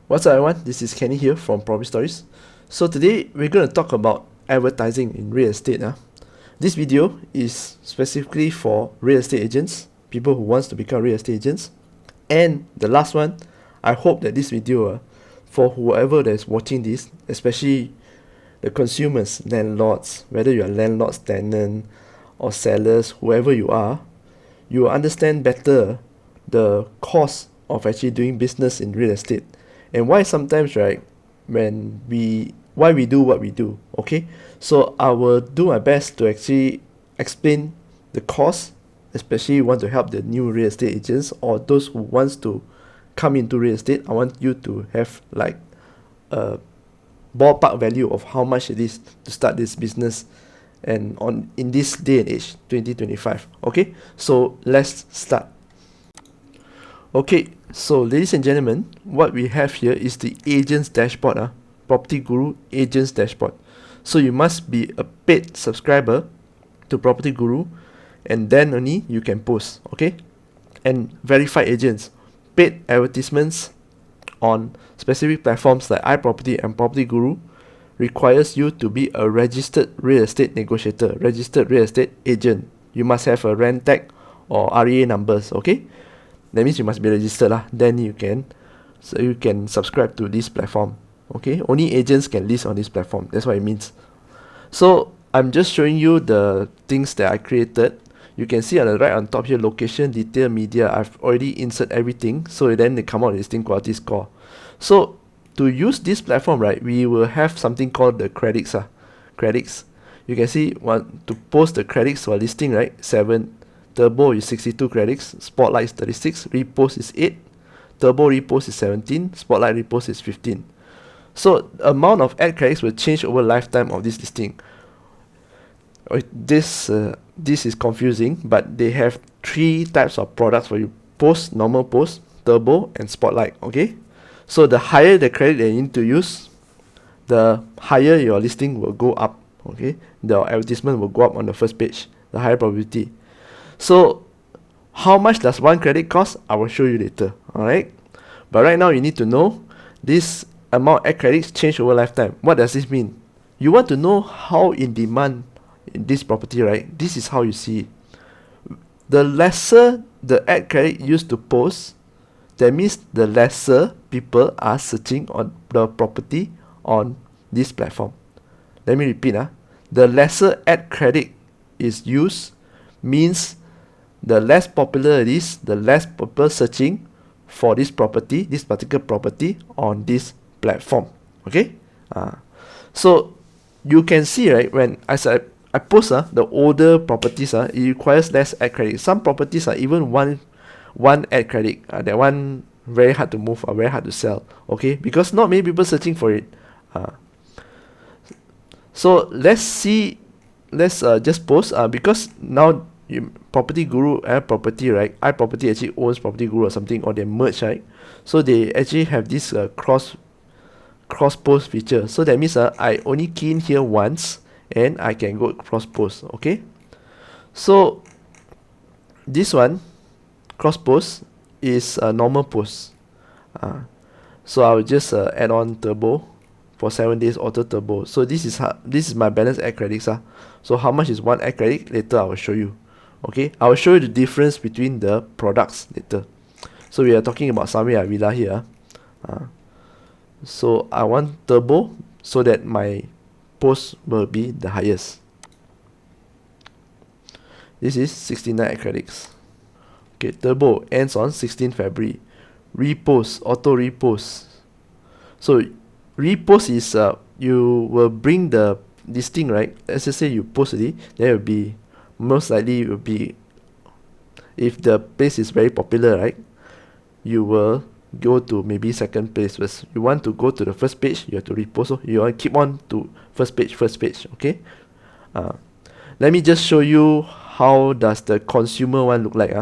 What's up everyone, this is Kenny here from Property Stories. So today we're going to talk about advertising in real estate. This video is specifically for real estate agents, people who wants to become real estate agents. And the last one, I hope that this video, for whoever that is watching this, especially the consumers, landlords, whether you are landlords, tenant or sellers, whoever you are, you will understand better the cost of actually doing business in real estate and why sometimes, right, why we do what we do. Okay, so I will do my best to actually explain the cost, especially want to help the new real estate agents or those who wants to come into real estate. I want you to have like a ballpark value of how much it is to start this business and on in this day and age 2025. Okay, so let's start. Okay, so ladies and gentlemen, what we have here is the agent's dashboard, Property Guru agent's dashboard. So you must be a paid subscriber to Property Guru, and then only you can post. Okay, and verified agents, paid advertisements on specific platforms like iProperty and Property Guru requires you to be a registered real estate negotiator, registered real estate agent. You must have a rent tag or REA numbers. Okay, that means you must be registered lah. Then you can subscribe to this platform. Okay, only agents can list on this platform. That's what it means. So I'm just showing you the things that I created. You can see on the right on top here, location, detail, media. I've already insert everything, so then they come out with this thing quality score. So to use this platform, right, we will have something called the credits. Credits. You can see to post the credits for listing, right? 7. Turbo is 62 credits, Spotlight is 36, Repost is 8, Turbo Repost is 17, Spotlight Repost is 15. So the amount of ad credits will change over lifetime of this listing. This is confusing, but they have 3 types of products for you: Post, Normal Post, Turbo, and Spotlight. Okay, so the higher the credit that you need to use, the higher your listing will go up. Okay, the advertisement will go up on the first page, the higher probability. So how much does one credit cost? I will show you later. Alright, but right now you need to know this amount of ad credits change over lifetime. What does this mean? You want to know how in demand in this property, right? This is how you see it. The lesser the ad credit used to post, that means the lesser people are searching on the property on this platform. Let me repeat. The lesser ad credit is used means the less popular it is, the less people searching for this property, this particular property on this platform. Okay, so you can see, right, when as I post the older properties, it requires less ad credit. Some properties are even one ad credit. That one very hard to move or very hard to sell. Okay, because not many people searching for it. So let's see. Let's just post because now Property Guru and Property, right? iProperty actually owns Property Guru or something, or they merge, right? So they actually have this cross post feature. So that means I only key in here once and I can go cross post. Okay, so this one cross post is a normal post. So I will just add on turbo for 7 days, auto turbo. So this is my balance ad credits. So how much is one ad credit? Later I will show you. Okay, I will show you the difference between the products later. So we are talking about Samia Villa here. So I want turbo so that my post will be the highest. This is 69 ad credits. Okay, turbo ends on 16 February. Repost, auto repost. So repost is you will bring the listing, right? Let's just say you post it, then it will be most likely it will be, if the place is very popular, right, you will go to maybe second place first. You want to go to the first page, you have to repost. So you want to keep on to first page. Okay, let me just show you how does the consumer one look like.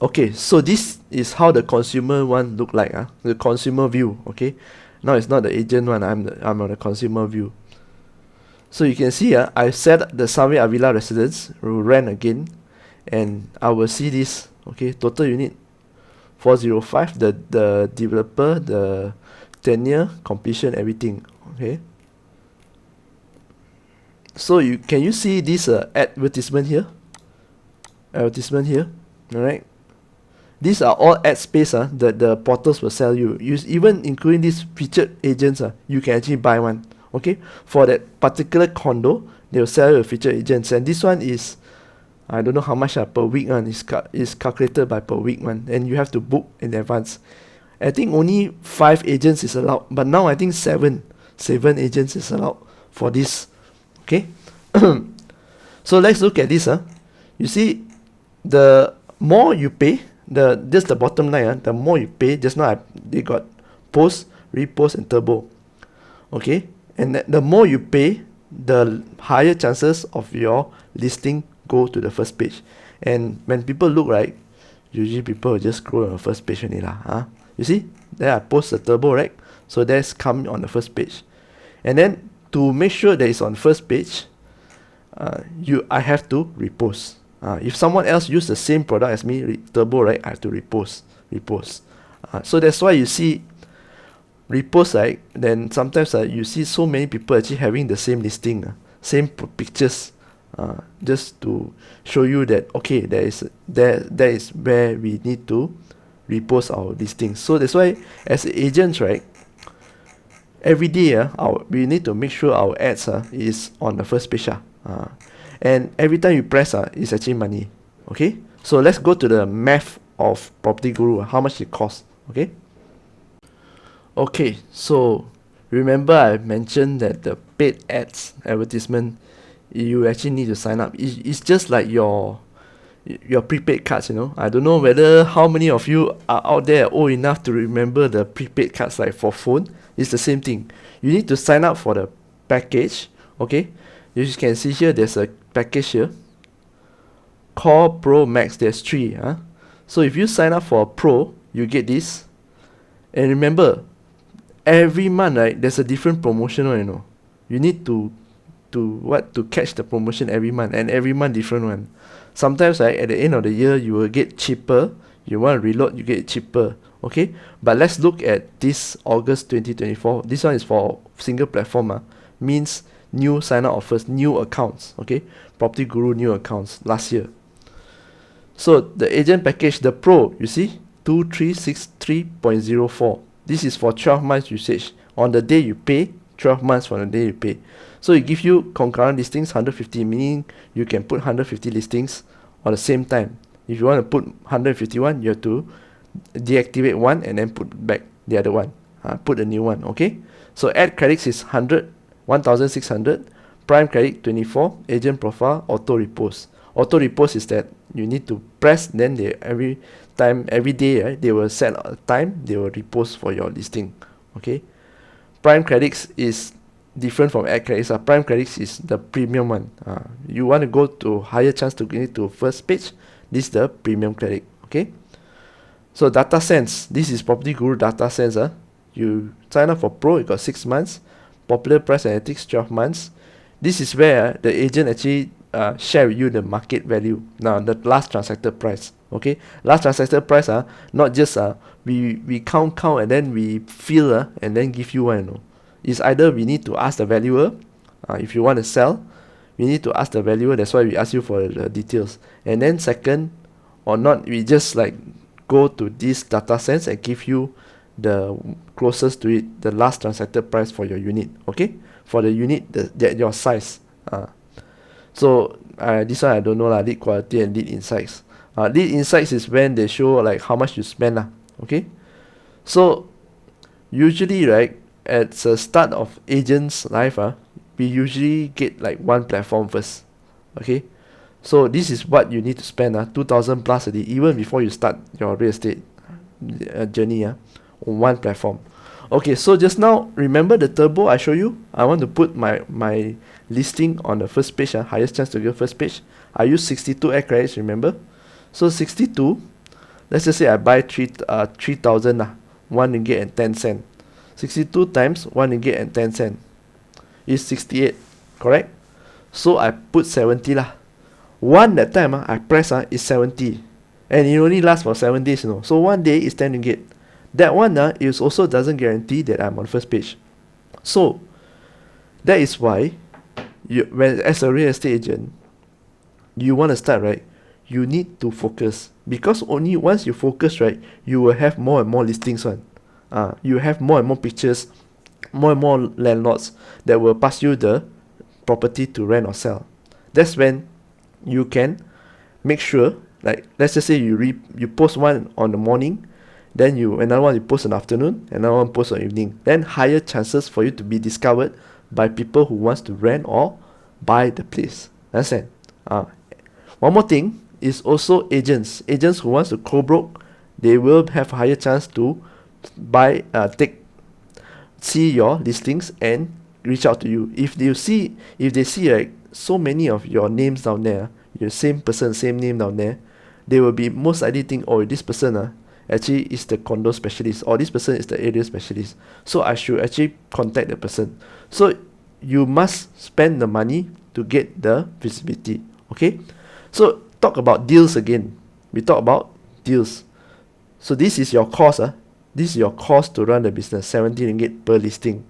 Okay, so this is how the consumer one look like. The consumer view. Okay, now it's not the agent one. I'm on the consumer view. So you can see I set the Sunway Avila residence, will rent again, and I will see this. Okay, total unit 405. The developer, the tenure, completion, everything. Okay. So can you see this advertisement here? Advertisement here. Alright. These are all ad space that the portals will sell you. Even including these featured agents, you can actually buy one. Okay. For that particular condo, they will sell you a featured agents, and this one is, I don't know how much per week one is calculated by per week one, and you have to book in advance. I think only 5 agents is allowed, but now I think 7 agents is allowed for this. Okay. So let's look at this. You see, the more you pay, just the bottom line, the more you pay. Just now they got post, repost, and turbo. Okay, and the more you pay, the higher chances of your listing go to the first page. And when people look, right, usually people will just scroll on the first page only lah. You see, there I post the turbo, right? So that's come on the first page. And then to make sure that it's on first page, I have to repost. If someone else use the same product as me, turbo, right, I have to repost. So that's why you see repost, right? Then sometimes you see so many people actually having the same listing, same pictures, just to show you that okay, there is where we need to repost our listings. So that's why as agents, right, every day we need to make sure our ads is on the first page. And every time you press it's actually money. Okay, so let's go to the math of Property Guru, how much it costs. Okay, so remember I mentioned that the paid ads advertisement, you actually need to sign up. It's just like your prepaid cards, I don't know whether how many of you are out there old enough to remember the prepaid cards, like for phone. It's the same thing. You need to sign up for the package. Okay, you can see here there's a package here, Core, Pro, Max. There's 3. So if you sign up for Pro, you get this. And remember, every month, right, there's a different promotion one, You need to catch the promotion every month, and every month different one. Sometimes, right, at the end of the year you will get cheaper. You want to reload, you get cheaper. Okay, but let's look at this August 2024. This one is for single platform. Means new sign up offers, new accounts. Okay, Property Guru new accounts last year. So the agent package, the Pro, you see, 2363.04. This is for 12 months usage. On the day you pay, 12 months from the day you pay. So it gives you concurrent listings 150, meaning you can put 150 listings on the same time. If you want to put 151, you have to deactivate one and then put back the other one. Put a new one. Okay. So ad credits is 1,600. Prime credit 24. Agent profile auto repost. Auto repost is that you need to press, then every day, right, they will set a time, they will repost for your listing. Okay. Prime credits is different from ad credits. Prime credits is the premium one. You want to go to higher chance to get it to first page, this is the premium credit. Okay. So data sense, this is Property Guru data sense. You sign up for Pro, you got 6 months. Popular Price Analytics 12 months. This is where the agent actually share with you the market value. Now the last transacted price. Okay, last transacted price, not just we count and then we fill and then give you one. It's either we need to ask the valuer, if you want to sell, we need to ask the valuer. That's why we ask you for the details. And then second, or not, we just like go to this data sense and give you the closest to it, the last transacted price for your unit. Okay, for the unit that your size. So this one I don't know lead quality and lead insights. Lead insights is when they show like how much you spend Okay, so usually, right, at the start of agent's life, we usually get like one platform first. Okay, so this is what you need to spend 2,000 plus a day, even before you start your real estate journey on one platform. Okay, so just now, remember the turbo I show you? I want to put my listing on the first page, highest chance to get first page. I use 62 ad credits, remember? So 62, let's just say I buy 3,000, 1 ringgit and 10 cent. 62 times 1 ringgit and 10 cent is 68, correct? So I put 70 lah. One that time I press is 70, and it only lasts for 7 days, So 1 day is 10 ringgit. that one is also doesn't guarantee that I'm on first page. So that is why when as a real estate agent, you want to start, right? You need to focus, because only once you focus, right, you will have more and more listings one. You have more and more pictures, more and more landlords that will pass you the property to rent or sell. That's when you can make sure, like let's just say you post one on the morning, then another one you post in the afternoon, another one post on evening. Then higher chances for you to be discovered by people who wants to rent or buy the place. Understand? One more thing is also agents. Agents who wants to co-broke, they will have a higher chance to see your listings and reach out to you. If they see like so many of your names down there, your same person, same name down there, they will be most likely think, oh, this person actually is the condo specialist, or this person is the area specialist, so I should actually contact the person. So you must spend the money to get the visibility. Okay, so talk about deals again. We talk about deals. So this is your cost. This is your cost to run the business, 70 ringgit per listing.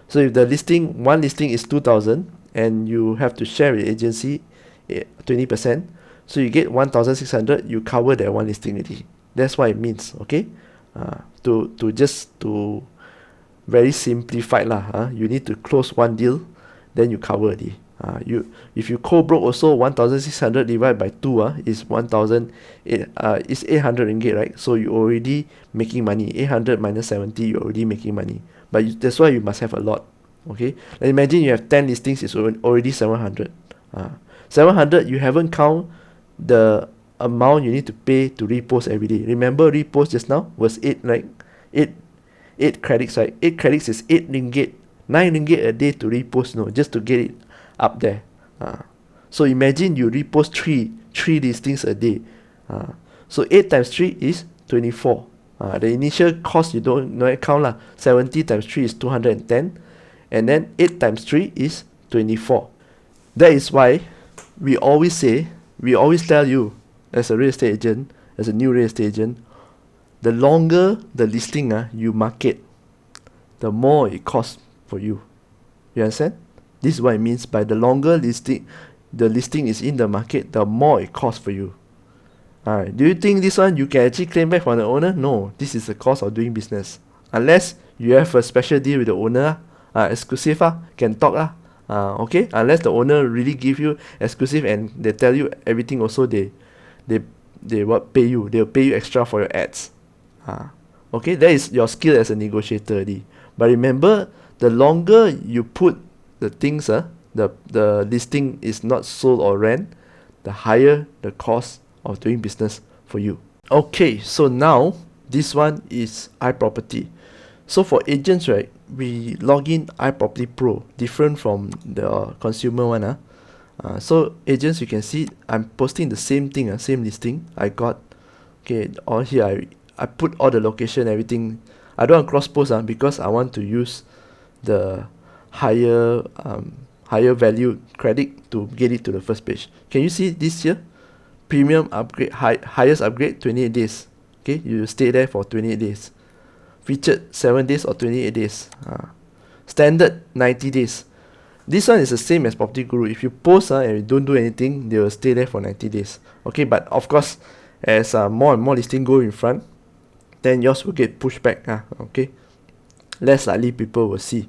So if the one listing is 2,000 and you have to share with agency 20%, so you get 1,600, you cover that one listing already. That's what it means. Okay, to very simplified lah. You need to close one deal, then you cover already. If you co-broke also, 1,600 divided by 2 is 800 ringgit, right? So you already making money. 800 minus 70, you're already making money. But that's why you must have a lot. Okay, like imagine you have 10 listings, it's already 700. 700, you haven't count the amount you need to pay to repost every day. Remember, repost just now was 8, right? 8 credits, right? 8 credits is 8 ringgit. 9 ringgit a day to repost, just to get it up there. So imagine you repost 3 listings a day. So 8 times 3 is 24. The initial cost you don't count lah. 70 times 3 is 210, and then 8 times 3 is 24. That is why we always tell you, as a real estate agent, as a new real estate agent, the longer the listing you market, the more it costs for you. You understand? This is what it means by the longer the listing is in the market, the more it costs for you. Do you think this one you can actually claim back from the owner? No, this is the cost of doing business. Unless you have a special deal with the owner, exclusive can talk okay. Unless the owner really give you exclusive and they tell you everything, also they what pay you. They'll pay you extra for your ads. Okay, that is your skill as a negotiator already. But remember, the longer you put the things, the listing is not sold or rent, the higher the cost of doing business for you. Okay, so now this one is iProperty. So for agents, right, we log in iProperty Pro, different from the consumer one. So agents, you can see I'm posting the same thing, same listing I got. Okay, all here I put all the location, everything. I don't want cross post because I want to use the higher value credit to get it to the first page. Can you see this here? Premium upgrade, highest upgrade, 28 days. Okay, you stay there for 28 days. Featured 7 days or 28 days. Standard 90 days. This one is the same as Property Guru. If you post and you don't do anything, they will stay there for 90 days. Okay, but of course, as more and more listing go in front, then yours will get pushed back. Okay, less likely people will see.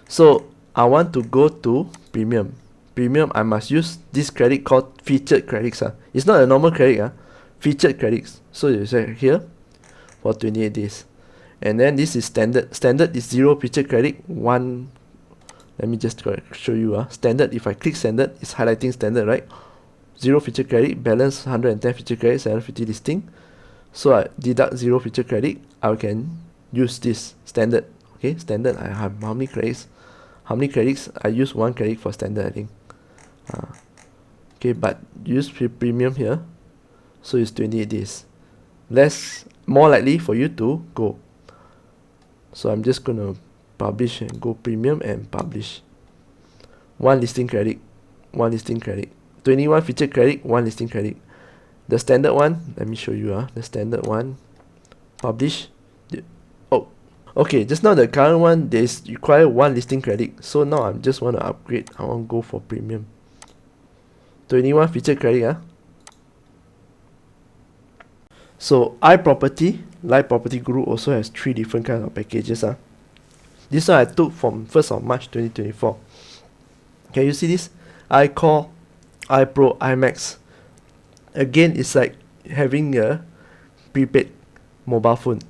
So I want to go to premium. Premium, I must use this credit called featured credits. It's not a normal credit. Featured credits. So you say here for 28 days. And then this is standard. Standard is 0 featured credit. 1. Let me just show you. Standard, if I click standard, it's highlighting standard, right? 0 featured credit, balance 110 featured credit, 750 listing. So I deduct 0 featured credit. I can use this standard. Okay, standard. I have how many credits? How many credits? I use 1 credit for standard, I think. Okay, but use premium here, so it's 28 days. More likely for you to go. So I'm just gonna publish and go premium and publish. 1 listing credit, 1 listing credit. 21 featured credit, 1 listing credit. The standard one, let me show you. The standard one, Publish. Oh, okay, just now the current one, there's require one listing credit. So now I just want to upgrade. I want to go for premium. 21 feature credit. So iProperty, Live Property Guru also has 3 different kinds of packages. This one I took from 1st of March 2024. Can you see this? iCore, iPro, iMax. Again, it's like having a prepaid mobile phone.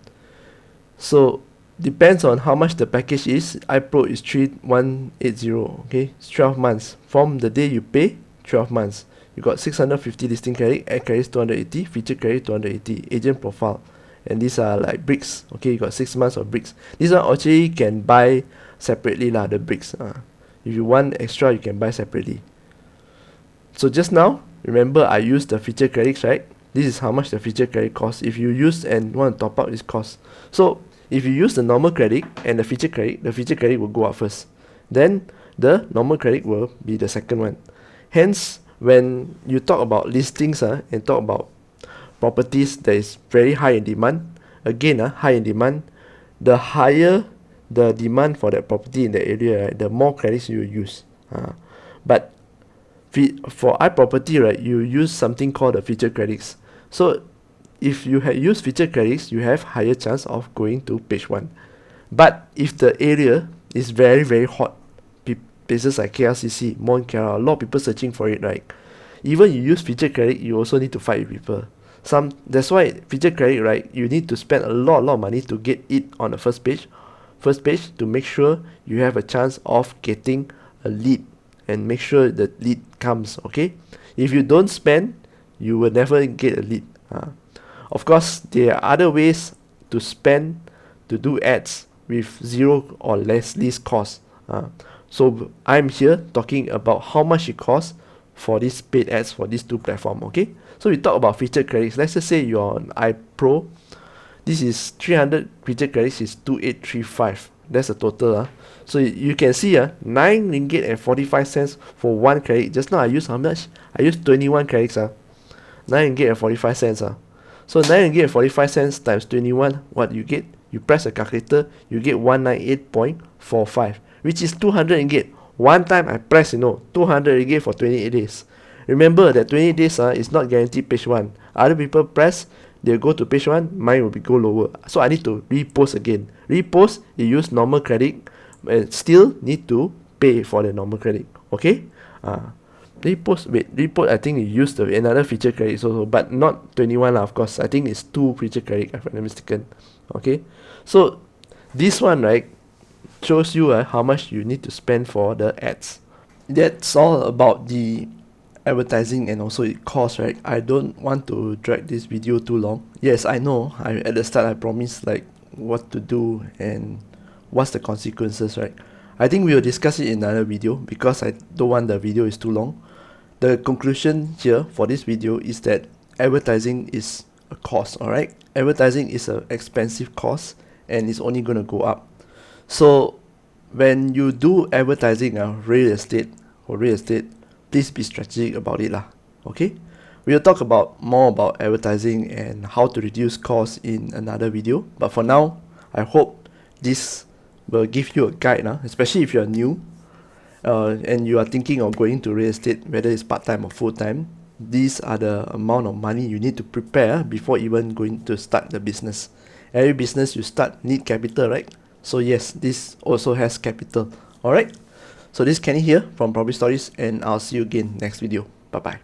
So depends on how much the package is. iPro is 3180. Okay, it's 12 months from the day you pay. 12 months. You got 650 listing credit, ad credit 280, feature credit 280, agent profile, and these are like bricks. Okay, you got 6 months of bricks. This one actually can buy separately lah, the bricks. If you want extra, you can buy separately. So just now, remember I used the feature credits, right? This is how much the feature credit costs. If you use and want to top up, this cost. So if you use the normal credit and the feature credit will go up first. Then the normal credit will be the second one. Hence, when you talk about listings and talk about properties that is very high in demand, again high in demand, the higher the demand for that property in that area, right, the more credits you use. But for iProperty, right, you use something called the feature credits. So if you use feature credits, you have higher chance of going to page 1. But if the area is very very hot, places like KLCC, Mont Kiara, a lot of people searching for it, right? Even you use feature credit, you also need to fight with people. That's why feature credit, right, you need to spend a lot of money to get it on the first page to make sure you have a chance of getting a lead and make sure the lead comes. Okay, if you don't spend, you will never get a lead. Of course, there are other ways to spend to do ads with zero or least cost. So I'm here talking about how much it costs for these paid ads for these 2 platforms. Okay, so we talk about feature credits. Let's just say you're on iPro. This is 300 feature credits is 2835. That's the total. So you can see 9 ringgit and 45 cents for 1 credit. Just now I used how much? I used 21 credits. 9 ringgit and 45 cents. So 9 ringgit and 45 cents times 21, what you get? You press a calculator, you get 198.45, which is 200 ringgit. One time I press, 200 ringgit for 28 days. Remember that 28 days is not guaranteed page 1. Other people press, they'll go to page 1, mine will go lower. So I need to repost again. Repost, you use normal credit, and still need to pay for the normal credit. Okay? Repost, I think you use another feature credit also, but not 21 of course. I think it's 2 feature credit, if I'm not mistaken. Okay? So this one, right, shows you how much you need to spend for the ads. That's all about the advertising and also it costs, right? I don't want to drag this video too long. Yes, I know. At the start I promised like what to do and what's the consequences, right? I think we will discuss it in another video because I don't want the video is too long. The conclusion here for this video is that advertising is a cost, alright? Advertising is an expensive cost and it's only going to go up. So when you do advertising real estate, please be strategic about it okay? We'll talk more about advertising and how to reduce costs in another video. But for now, I hope this will give you a guide, especially if you're new and you are thinking of going to real estate, whether it's part-time or full-time. These are the amount of money you need to prepare before even going to start the business. Every business you start need capital, right? So yes, this also has capital. Alright, so this is Kenny here from Property Stories, and I'll see you again next video. Bye bye.